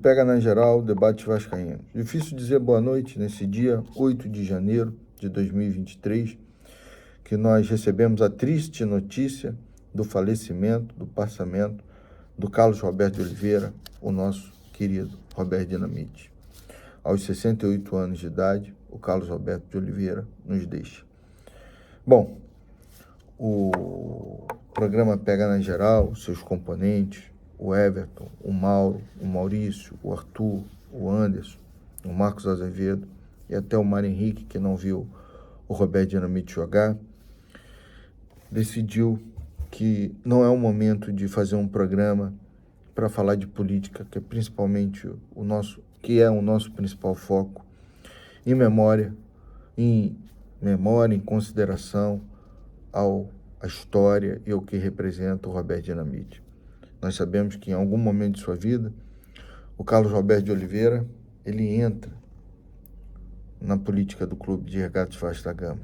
Pega na Geral, debate vascaíno. Difícil dizer boa noite nesse dia 8 de janeiro de 2023, que nós recebemos a triste notícia do falecimento, do passamento do Carlos Roberto de Oliveira, o nosso querido Roberto Dinamite. Aos 68 anos de idade, o Carlos Roberto de Oliveira nos deixa. Bom, o programa Pega na Geral, seus componentes, o Everton, o Mauro, o Maurício, o Arthur, o Anderson, o Marcos Azevedo e até o Mário Henrique, que não viu o Roberto Dinamite jogar, decidiu que não é o momento de fazer um programa para falar de política, que é principalmente o nosso principal foco, em memória, em consideração à história e ao que representa o Roberto Dinamite. Nós sabemos que em algum momento de sua vida, o Carlos Roberto de Oliveira, ele entra na política do Clube de Regatas Vasco da Gama.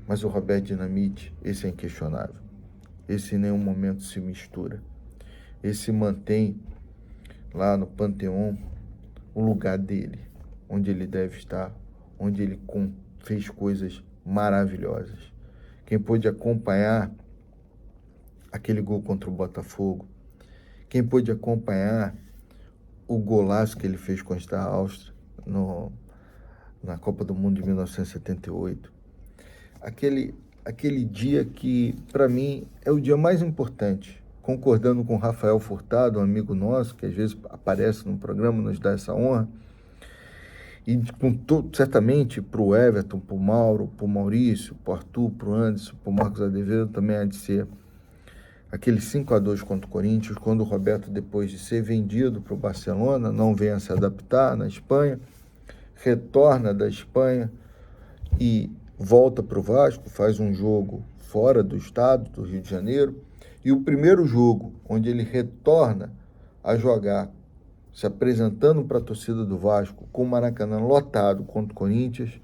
Mas o Roberto Dinamite, esse é inquestionável. Esse em nenhum momento se mistura. Esse mantém lá no Panteão o lugar dele, onde ele deve estar, onde ele fez coisas maravilhosas. Quem pôde acompanhar aquele gol contra o Botafogo, quem pôde acompanhar o golaço que ele fez contra a Áustria na Copa do Mundo de 1978, aquele dia que, para mim, é o dia mais importante, concordando com o Rafael Furtado, um amigo nosso, que às vezes aparece no programa, nos dá essa honra, e certamente para o Everton, para o Mauro, para o Maurício, para o Arthur, para o Anderson, para o Marcos Azevedo, também há de ser aquele 5-2 contra o Corinthians, quando o Roberto, depois de ser vendido para o Barcelona, não vem a se adaptar na Espanha, retorna da Espanha e volta para o Vasco, faz um jogo fora do estado, do Rio de Janeiro, e o primeiro jogo, onde ele retorna a jogar, se apresentando para a torcida do Vasco, com o Maracanã lotado contra o Corinthians,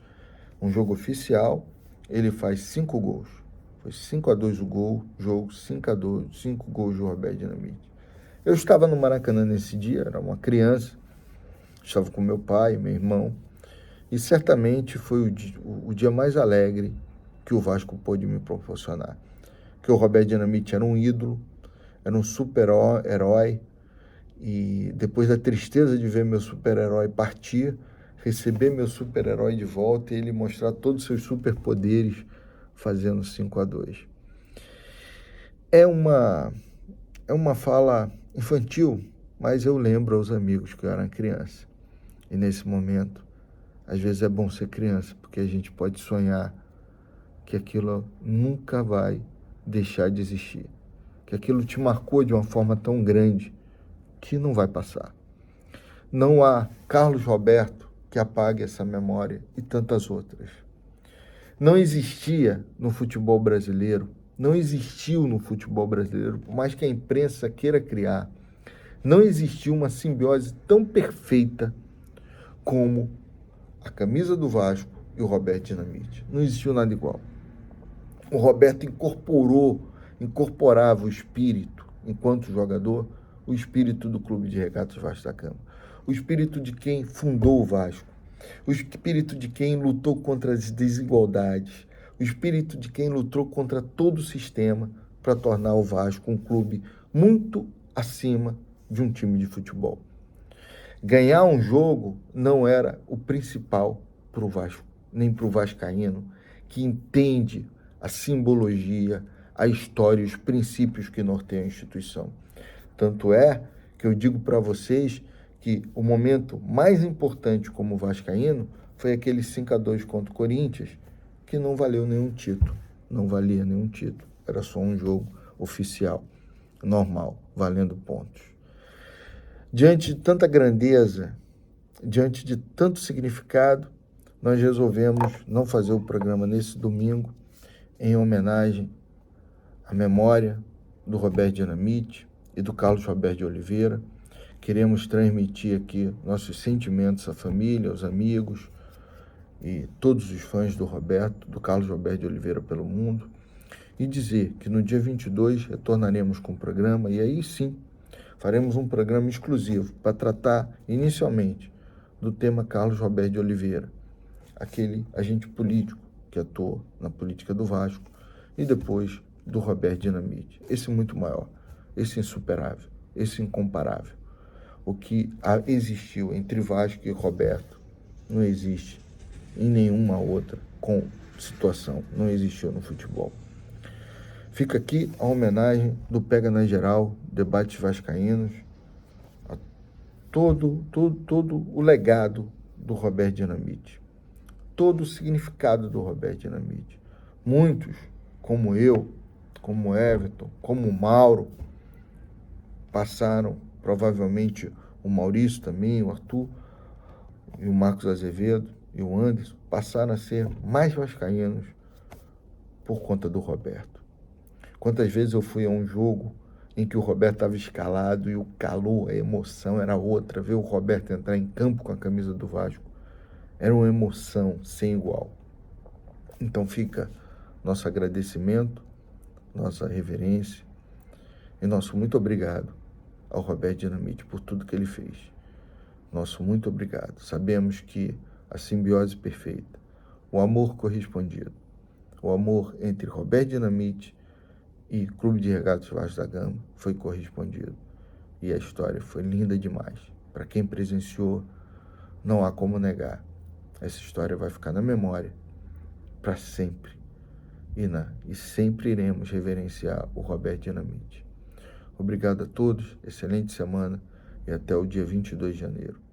um jogo oficial, ele faz 5 gols. Foi 5-2 o jogo 5-2, 5 gols do Roberto Dinamite. Eu estava no Maracanã nesse dia, era uma criança, estava com meu pai, meu irmão, e certamente foi o dia mais alegre que o Vasco pôde me proporcionar. Porque o Roberto Dinamite era um ídolo, era um super-herói, e depois da tristeza de ver meu super-herói partir, receber meu super-herói de volta e ele mostrar todos os seus superpoderes fazendo 5-2. É uma fala infantil, mas eu lembro aos amigos que eu era criança. E nesse momento, às vezes é bom ser criança, porque a gente pode sonhar que aquilo nunca vai deixar de existir. Que aquilo te marcou de uma forma tão grande que não vai passar. Não há Carlos Roberto que apague essa memória e tantas outras. Não existia no futebol brasileiro, não existiu no futebol brasileiro, por mais que a imprensa queira criar, não existiu uma simbiose tão perfeita como a camisa do Vasco e o Roberto Dinamite. Não existiu nada igual. O Roberto incorporava o espírito, enquanto jogador, o espírito do Clube de Regatas Vasco da Gama, o espírito de quem fundou o Vasco, o espírito de quem lutou contra as desigualdades, o espírito de quem lutou contra todo o sistema para tornar o Vasco um clube muito acima de um time de futebol. Ganhar um jogo não era o principal para o Vasco, nem para o vascaíno, que entende a simbologia, a história e os princípios que norteiam a instituição. Tanto é que eu digo para vocês que o momento mais importante como vascaíno foi aquele 5-2 contra o Corinthians, que não valeu nenhum título, não valia nenhum título, era só um jogo oficial, normal, valendo pontos. Diante de tanta grandeza, diante de tanto significado, nós resolvemos não fazer o programa nesse domingo em homenagem à memória do Roberto Dinamite e do Carlos Roberto de Oliveira. Queremos transmitir aqui nossos sentimentos à família, aos amigos e todos os fãs do Carlos Roberto de Oliveira pelo mundo, e dizer que no dia 22 retornaremos com o programa, e aí sim Faremos um programa exclusivo para tratar, inicialmente, do tema Carlos Roberto de Oliveira, aquele agente político que atuou na política do Vasco, e depois do Roberto Dinamite. Esse muito maior, esse insuperável, esse incomparável. O que existiu entre Vasco e Roberto não existe em nenhuma outra situação, não existiu no futebol. Fica aqui a homenagem do Pega na Geral, Debates Vascaínos, a todo o legado do Roberto Dinamite, todo o significado do Roberto Dinamite. Muitos, como eu, como Everton, como Mauro, passaram, provavelmente o Maurício também, o Arthur, e o Marcos Azevedo, e o Anderson, passaram a ser mais vascaínos por conta do Roberto. Quantas vezes eu fui a um jogo em que o Roberto estava escalado e o calor, a emoção era outra. Ver o Roberto entrar em campo com a camisa do Vasco era uma emoção sem igual. Então fica nosso agradecimento, nossa reverência e nosso muito obrigado ao Roberto Dinamite por tudo que ele fez. Nosso muito obrigado. Sabemos que a simbiose perfeita, o amor correspondido, o amor entre Roberto Dinamite e Clube de Regatas Vasco da Gama foi correspondido. E a história foi linda demais. Para quem presenciou, não há como negar. Essa história vai ficar na memória para sempre. E sempre iremos reverenciar o Roberto Dinamite. Obrigado a todos, excelente semana e até o dia 22 de janeiro.